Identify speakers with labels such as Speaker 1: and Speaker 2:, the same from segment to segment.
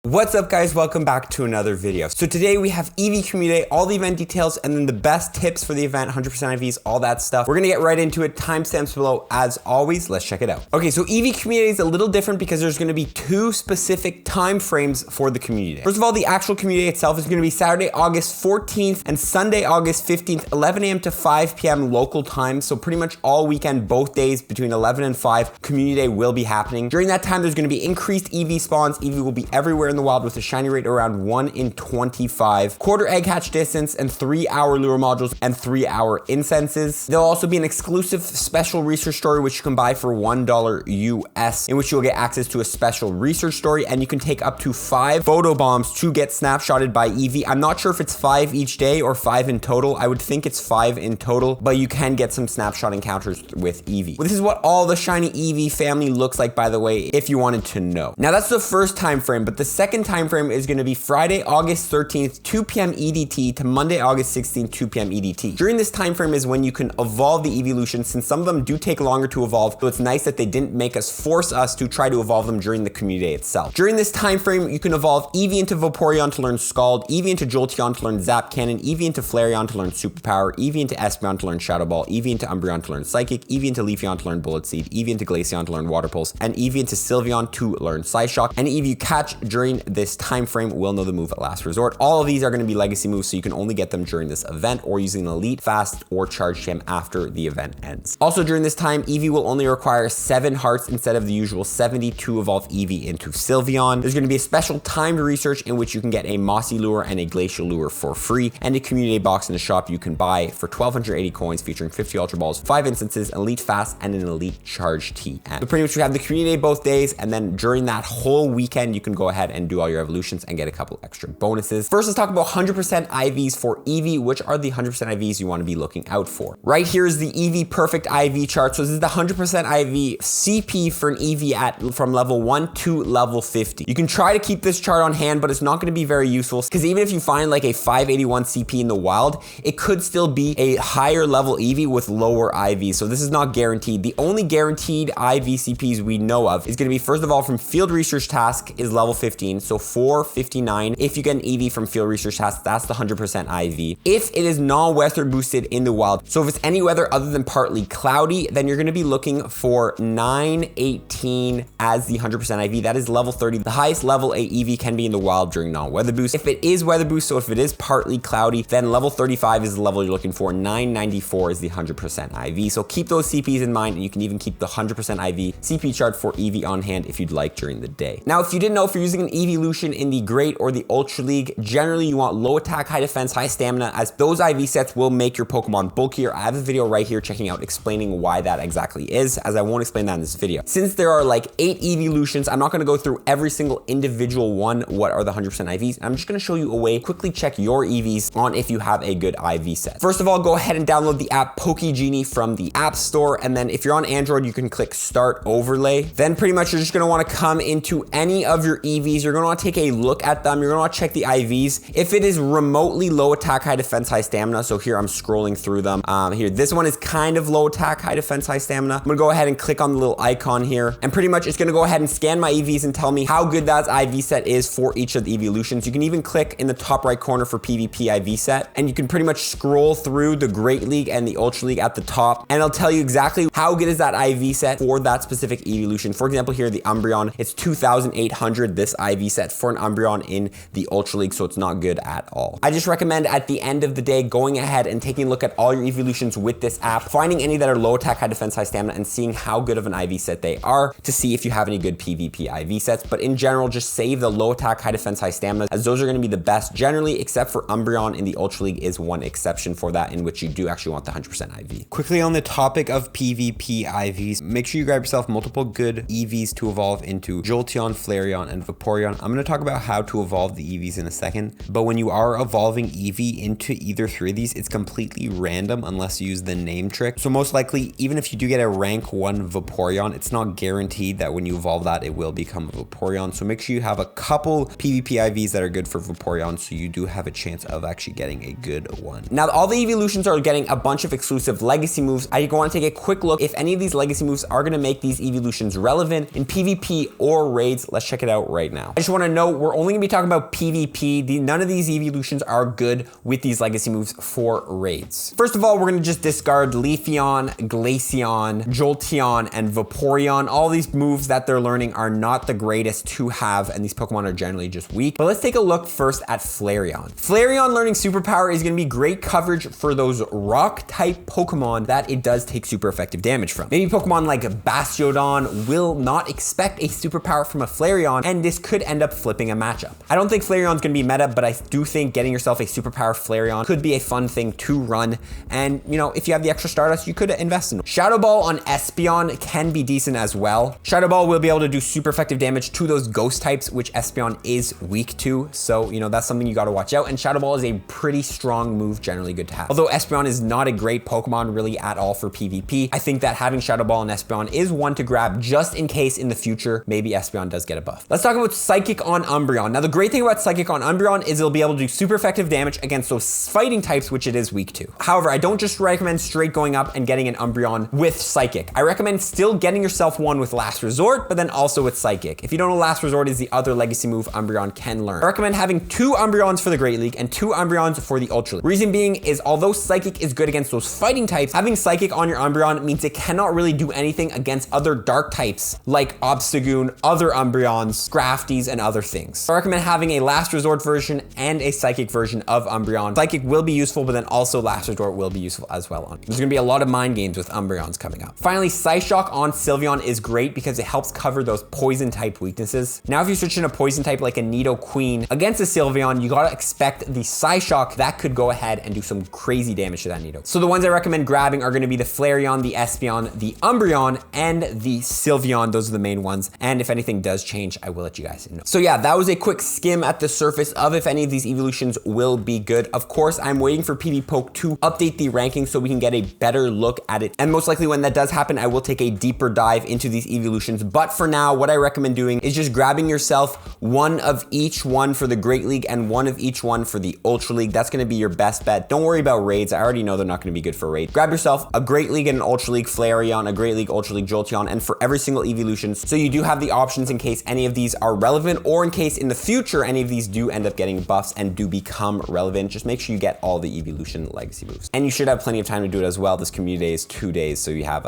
Speaker 1: What's up guys, welcome back to another video. So today we have Eevee Community Day, all the event details, and then the best tips for the event, 100% IVs, all that stuff. We're gonna get right into it, timestamps below as always, let's check it out. Okay, so Eevee Community Day is a little different because there's gonna be two specific time frames for the Community Day. First of all, the actual Community Day itself is gonna be Saturday, August 14th and Sunday, August 15th, 11 a.m. to 5 p.m. local time. So pretty much all weekend, both days between 11 and 5, Community Day will be happening. During that time, there's gonna be increased Eevee spawns. Eevee will be everywhere in the wild with a shiny rate around 1 in 25, quarter egg hatch distance, and 3-hour lure modules and 3-hour incenses. There'll also be an exclusive special research story which you can buy for $1 US, in which you'll get access to a special research story, and you can take up to 5 photo bombs to get snapshotted by Eevee. I'm not sure if it's 5 each day or 5 in total. I would think it's 5 in total, but you can get some snapshot encounters with Eevee. Well, this is what all the shiny Eevee family looks like, by the way, if you wanted to know. Now that's the first time frame, but the second time frame is going to be Friday, August 13th, 2 p.m. EDT to Monday, August 16th, 2 p.m. EDT. During this time frame is when you can evolve the Eeveelution, since some of them do take longer to evolve, so it's nice that they didn't force us to try to evolve them during the Community Day itself. During this time frame, you can evolve Eevee into Vaporeon to learn Scald, Eevee into Jolteon to learn Zap Cannon, Eevee into Flareon to learn Superpower, Eevee into Espeon to learn Shadow Ball, Eevee into Umbreon to learn Psychic, Eevee into Leafeon to learn Bullet Seed, Eevee into Glaceon to learn Water Pulse, and Eevee into Sylveon to learn Psyshock. Any Eevee you catch during this time frame will know the move at last resort. All of these are going to be legacy moves, so you can only get them during this event or using an elite, fast, or charge gem after the event ends. Also during this time, Eevee will only require 7 hearts instead of the usual 70 to evolve Eevee into Sylveon. There's going to be a special timed research in which you can get a Mossy Lure and a Glacial Lure for free, and a Community Day box in the shop you can buy for 1,280 coins featuring 50 Ultra Balls, 5 instances, an elite fast, and an elite charge TM. So pretty much we have the Community Day both days, and then during that whole weekend, you can go ahead and do all your evolutions and get a couple extra bonuses. First, let's talk about 100% IVs for Eevee. Which are the 100% IVs you want to be looking out for? Right here is the Eevee Perfect IV chart. So this is the 100% IV CP for an Eevee from level 1 to level 50. You can try to keep this chart on hand, but it's not going to be very useful because even if you find like a 581 CP in the wild, it could still be a higher level Eevee with lower IVs. So this is not guaranteed. The only guaranteed IV CPs we know of is going to be, first of all, from Field Research Task is level 15. So 459. If you get an Eevee from Field Research Task, that's the 100% IV. If it is non-weather boosted in the wild, so if it's any weather other than partly cloudy, then you're going to be looking for 918 as the 100% IV. That is level 30, the highest level a Eevee can be in the wild during non-weather boost. If it is weather boost, so if it is partly cloudy, then level 35 is the level you're looking for. 994 is the 100% IV. So keep those CPs in mind, and you can even keep the 100% IV CP chart for Eevee on hand if you'd like during the day. Now, if you didn't know, if you're using an Eeveelution in the Great or the Ultra League, generally you want low attack, high defense, high stamina, as those IV sets will make your Pokemon bulkier. I have a video right here checking out explaining why that exactly is, as I won't explain that in this video. Since there are like 8 Eeveelutions, I'm not going to go through every single individual one. What are the 100% IVs? I'm just going to show you a way to quickly check your EVs on if you have a good IV set. First of all, go ahead and download the app PokeGenie from the App Store, and then if you're on Android, you can click Start Overlay. Then pretty much you're just going to want to come into any of your EVs. You're going to want to take a look at them. You're going to want to check the IVs. If it is remotely low attack, high defense, high stamina, so here I'm scrolling through them. Here, this one is kind of low attack, high defense, high stamina. I'm gonna go ahead and click on the little icon here, and pretty much it's gonna go ahead and scan my EVs and tell me how good that IV set is for each of the Eeveelutions. You can even click in the top right corner for PvP IV set, and you can pretty much scroll through the Great League and the Ultra League at the top, and it'll tell you exactly how good is that IV set for that specific Eeveelution. For example, here, the Umbreon, it's 2,800, this IV set for an Umbreon in the Ultra League, so it's not good at all. I just recommend at the end of the day going ahead and taking a look at all your Eeveelutions with this app, finding any that are low attack, high defense, high stamina, and seeing how good of an IV set they are to see if you have any good PvP IV sets. But in general, just save the low attack, high defense, high stamina, as those are going to be the best generally, except for Umbreon in the Ultra League is one exception for that, in which you do actually want the 100% IV. Quickly on the topic of PvP IVs, make sure you grab yourself multiple good EVs to evolve into Jolteon, Flareon, and Vaporeon. I'm going to talk about how to evolve the EVs in a second, but when you are evolving Eevee into either 3 of these, it's completely random unless you use the name trick. So most likely, even if you do get a rank 1 Vaporeon, it's not guaranteed that when you evolve that, it will become a Vaporeon. So make sure you have a couple PvP IVs that are good for Vaporeon, so you do have a chance of actually getting a good one. Now, all the Eeveelutions are getting a bunch of exclusive legacy moves. I want to take a quick look if any of these legacy moves are going to make these Eeveelutions relevant in PvP or raids. Let's check it out right now. channel. I just want to note, we're only going to be talking about PvP. None of these Eeveelutions are good with these legacy moves for raids. First of all, we're going to just discard Leafeon, Glaceon, Jolteon, and Vaporeon. All these moves that they're learning are not the greatest to have, and these Pokemon are generally just weak. But let's take a look first at Flareon. Flareon learning superpower is going to be great coverage for those rock type Pokemon that it does take super effective damage from. Maybe Pokemon like Bastiodon will not expect a superpower from a Flareon, and this could end up flipping a matchup. I don't think Flareon's going to be meta, but I do think getting yourself a superpower Flareon could be a fun thing to run. And you know, if you have the extra Stardust, you could invest in it. Shadow Ball on Espeon can be decent as well. Shadow Ball will be able to do super effective damage to those ghost types, which Espeon is weak to. So, you know, that's something you got to watch out. And Shadow Ball is a pretty strong move, generally good to have. Although Espeon is not a great Pokemon really at all for PvP, I think that having Shadow Ball and Espeon is one to grab just in case in the future, maybe Espeon does get a buff. Let's talk about Psychic on Umbreon. Now, the great thing about Psychic on Umbreon is it'll be able to do super effective damage against those fighting types, which it is weak to. However, I don't just recommend straight going up and getting an Umbreon with Psychic. I recommend still getting yourself one with Last Resort, but then also with Psychic. If you don't know, Last Resort is the other legacy move Umbreon can learn. I recommend having 2 Umbreons for the Great League and 2 Umbreons for the Ultra League. Reason being is, although Psychic is good against those fighting types, having Psychic on your Umbreon means it cannot really do anything against other dark types like Obstagoon, other Umbreons, Grafties, and other things. So I recommend having a Last Resort version and a Psychic version of Umbreon. Psychic will be useful, but then also Last Resort will be useful as well. There's gonna be a lot of mind games with Umbreons coming up. Finally, Psyshock on Sylveon is great because it helps cover those poison type weaknesses. Now, if you switch in a poison type like a Nidoqueen against a Sylveon, you gotta expect the Psyshock that could go ahead and do some crazy damage to that Nido. So the ones I recommend grabbing are gonna be the Flareon, the Espeon, the Umbreon, and the Sylveon. Those are the main ones. And if anything does change, I will let you guys know. So yeah, that was a quick skim at the surface of if any of these evolutions will be good. Of course, I'm waiting for PvPoke to update the rankings so we can get a better look at it. And most likely when that does happen, I will take a deeper dive into these evolutions. But for now, what I recommend doing is just grabbing yourself one of each one for the Great League and one of each one for the Ultra League. That's gonna be your best bet. Don't worry about raids. I already know they're not gonna be good for raids. Grab yourself a Great League and an Ultra League Flareon, a Great League, Ultra League, Jolteon, and for every single evolution. So you do have the options in case any of these are relevant, or in case in the future any of these do end up getting buffs and do become relevant. Just make sure you get all the evolution legacy moves. And you should have plenty of time to do it as well. This community day is 2 days, so you have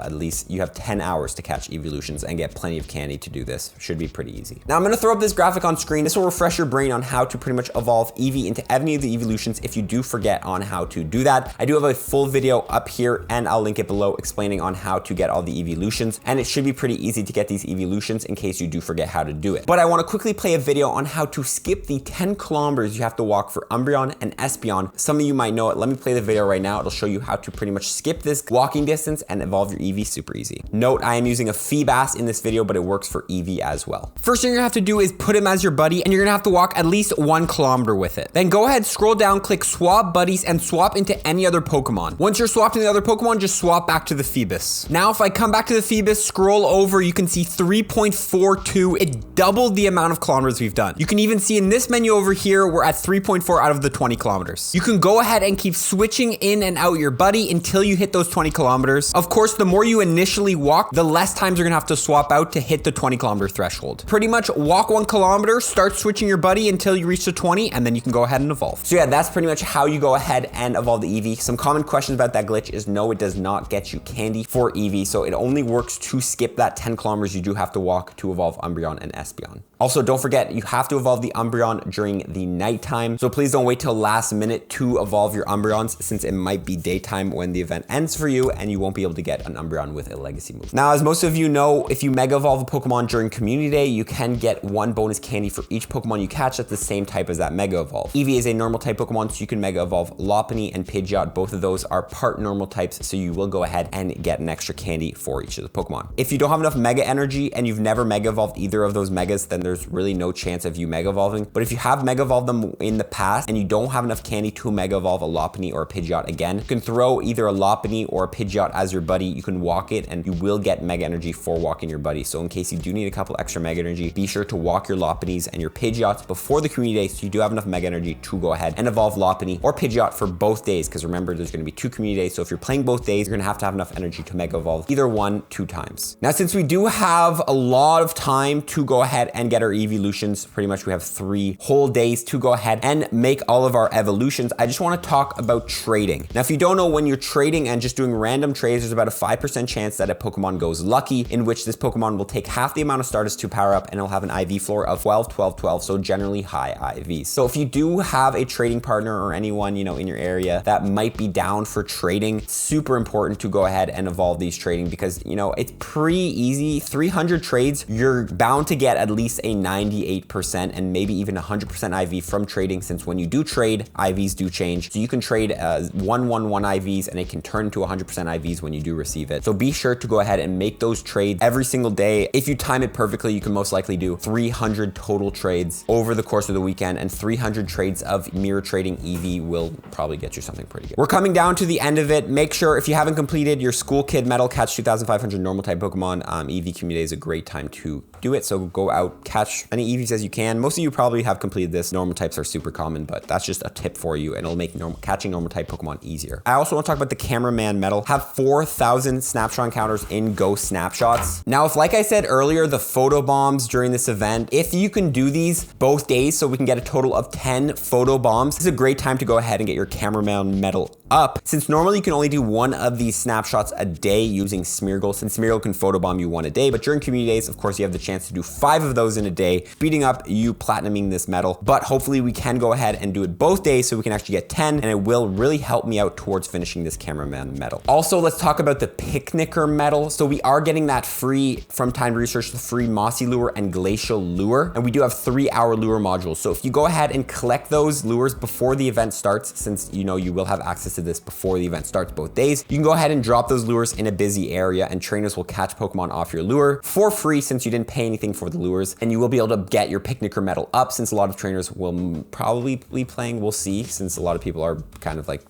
Speaker 1: 10 hours to catch evolutions and get plenty of candy to do this. Should be pretty easy. Now I'm gonna throw up this graphic on screen. This will refresh your brain on how to pretty much evolve Eevee into any of the evolutions if you do forget on how to do that. I do have a full video up here and I'll link it below explaining on how to get all the evolutions, and it should be pretty easy to get these evolutions in case you do forget how to do it. But I want to quickly play a video on how to skip the 10 kilometers you have to walk for Umbreon and Espeon. Some of you might know it. Let me play the video right now. It'll show you how to pretty much skip this walking distance and evolve your Eevee super easy. Note, I am using a Feebas in this video, but it works for Eevee as well. First thing you're gonna have to do is put him as your buddy, and you're gonna have to walk at least 1 kilometer with it. Then go ahead, scroll down, click swap buddies, and swap into any other Pokemon. Once you're swapped into the other Pokemon, just swap back to the Feebas. Now, if I come back to the Feebas, scroll over, you can see 3.42. It doubled the amount of kilometers we've done. You can even see in this menu over here, we're at 3.4 out of the 20 kilometers. You can go ahead and keep switching in and out your buddy until you hit those 20 kilometers. Of course, the more you initially walk, the less times you're gonna have to swap out to hit the 20 kilometer threshold. Pretty much walk 1 kilometer, start switching your buddy until you reach the 20, and then you can go ahead and evolve. So yeah, that's pretty much how you go ahead and evolve the Eevee. Some common questions about that glitch is no, it does not get you candy for Eevee, so it only works to skip that 10 kilometers you do have to walk to evolve Umbreon and Espeon. Also, don't forget, you have to evolve the Umbreon during the nighttime, so please don't wait till last minute to evolve your Umbreons, since it might be daytime when the event ends for you, and you won't be able to get an Umbreon with a legacy move. Now, as most of you know, if you Mega Evolve a Pokemon during Community Day, you can get 1 bonus candy for each Pokemon you catch that's the same type as that Mega Evolve. Eevee is a normal type Pokemon, so you can Mega Evolve Lopunny and Pidgeot. Both of those are part normal types, so you will go ahead and get an extra candy for each of the Pokemon. If you don't have enough Mega Energy and you've never Mega Evolved either of those Megas, then there's really no chance of you Mega Evolving. But if you have Mega Evolved them in the past and you don't have enough candy to Mega Evolve a Lopunny or a Pidgeot again, you can throw either a Lopunny or a Pidgeot as your buddy. You can walk it and you will get Mega Energy for walking your buddy. So in case you do need a couple extra Mega Energy, be sure to walk your Lopunnies and your Pidgeots before the Community Day so you do have enough Mega Energy to go ahead and evolve Lopunny or Pidgeot for both days, because remember, there's going to be 2 Community Days. So if you're playing both days, you're going to have enough energy to Mega Evolve either 1, 2 times. Now, since we do have a lot of time to go ahead and get get our Eeveelutions. Pretty much we have 3 whole days to go ahead and make all of our evolutions. I just want to talk about trading. Now, if you don't know, when you're trading and just doing random trades, there's about a 5% chance that a Pokemon goes lucky, in which this Pokemon will take half the amount of Stardust to power up, and it'll have an IV floor of 12, 12, 12, so generally high IVs. So if you do have a trading partner or anyone, you know, in your area that might be down for trading, super important to go ahead and evolve these trading, because, you know, it's pretty easy. 300 trades, you're bound to get at least a 98% and maybe even 100% IV from trading, since when you do trade, IVs do change. So you can trade 111 IVs and it can turn into 100% IVs when you do receive it. So be sure to go ahead and make those trades every single day. If you time it perfectly, you can most likely do 300 total trades over the course of the weekend, and 300 trades of mirror trading Eevee will probably get you something pretty good. We're coming down to the end of it. Make sure, if you haven't completed your School Kid Medal, catch 2,500 normal type Pokemon. Eevee Community Day is a great time to do it. So go out, catch any Eevees as you can. Most of you probably have completed this. Normal types are super common, but that's just a tip for you, and it'll make catching normal type Pokemon easier. I also want to talk about the Cameraman Medal. Have 4,000 snapshot encounters in Go Snapshots. Now, if, like I said earlier, the photo bombs during this event, if you can do these both days so we can get a total of 10 photo bombs, this is a great time to go ahead and get your Cameraman Medal up. Since normally you can only do 1 of these snapshots a day using Smeargle, since Smeargle can photobomb you 1 a day, but during community days, of course, you have the chance to do 5 of those in a day, speeding up you platinuming this medal. But hopefully we can go ahead and do it both days so we can actually get 10, and it will really help me out towards finishing this Cameraman Medal. Also, let's talk about the Picnicker Medal. So we are getting that free from Timed Research, the free Mossy Lure and Glacial Lure, and we do have 3-hour lure modules. So if you go ahead and collect those lures before the event starts, since you know you will have access to this before the event starts both days, you can go ahead and drop those lures in a busy area, and trainers will catch Pokemon off your lure for free, since you didn't pay anything for the lures, and you will be able to get your Picnicker Medal up, since a lot of trainers will probably be playing. We'll see, since a lot of people are kind of like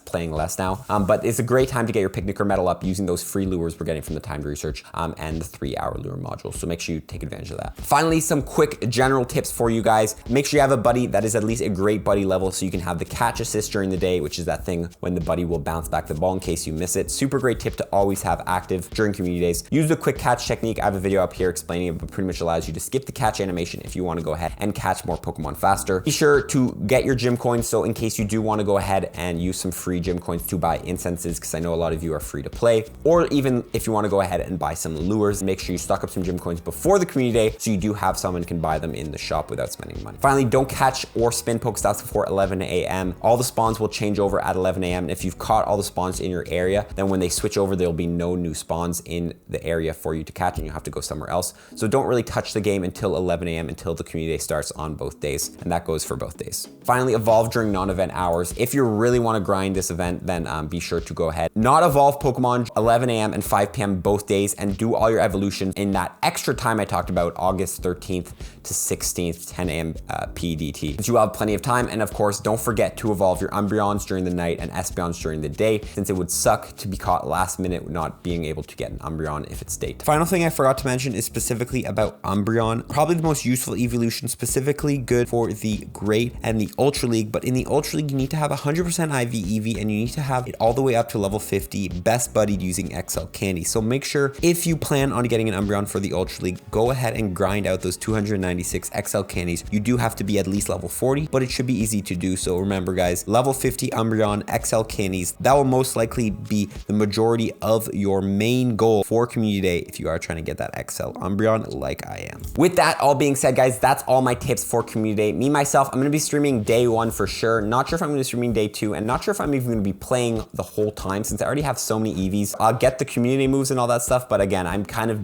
Speaker 1: playing less now. But it's a great time to get your Picnicker Medal up using those free lures we're getting from the Timed Research and the 3-hour lure module. So make sure you take advantage of that. Finally, some quick general tips for you guys. Make sure you have a buddy that is at least a great buddy level, so you can have the catch assist during the day, which is that thing when the buddy will bounce back the ball in case you miss it. Super great tip to always have active during community days. Use the quick catch technique. I have a video up here explaining it, but pretty much allows you to skip the catch animation if you want to go ahead and catch more Pokemon faster. Be sure to get your gym coins, so in case you do want to go ahead and use some free gym coins to buy incenses, because I know a lot of you are free to play, or even if you want to go ahead and buy some lures, make sure you stock up some gym coins before the community day so you do have some and can buy them in the shop without spending money. Finally, don't catch or spin Pokestops before 11 a.m. All the spawns will change over at 11 a.m. and if you've caught all the spawns in your area, then when they switch over, there'll be no new spawns in the area for you to catch, and you have to go somewhere else. So don't really touch the game until 11 a.m. until the community day starts on both days, and that goes for both days. Finally, evolve during non-event hours. If you really want to grind this event, then be sure to go ahead, not evolve Pokemon 11 a.m. and 5 p.m. both days, and do all your evolutions in that extra time I talked about, August 13th to 16th, 10 a.m. PDT. Since you will have plenty of time, and of course, don't forget to evolve your Umbreons during the night and Espeons during the day, since it would suck to be caught last minute not being able to get an Umbreon if it's daytime. Final thing I forgot to mention is specifically about Umbreon. Probably the most useful evolution, specifically good for the Great and the Ultra League, but in the Ultra League, you need to have 100% IV Eevee, and you need to have it all the way up to level 50, best buddied using XL Candies. So make sure, if you plan on getting an Umbreon for the Ultra League, go ahead and grind out those 296 XL Candies. You do have to be at least level 40, but it should be easy to do. So remember guys, level 50 Umbreon XL Candies, that will most likely be the majority of your main goal for community day if you are trying to get that XL Umbreon like I am. With that all being said guys, that's all my tips for community day. Me myself, I'm going to be streaming day 1 for sure. Not sure if I'm going to be streaming day 2, and not sure if I'm even going to be playing the whole time since I already have so many Eevees. I'll get the community moves and all that stuff, but again, I'm kind of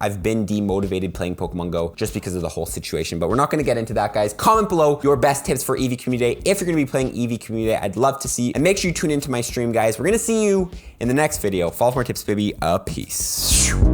Speaker 1: I've been demotivated playing Pokemon Go just because of the whole situation, but we're not going to get into that guys. Comment below your best tips for Eevee community day. If you're going to be playing Eevee community day, I'd love to see you, and make sure you tune into my stream guys. We're going to see you in the next video. Follow for more tips, baby. Peace.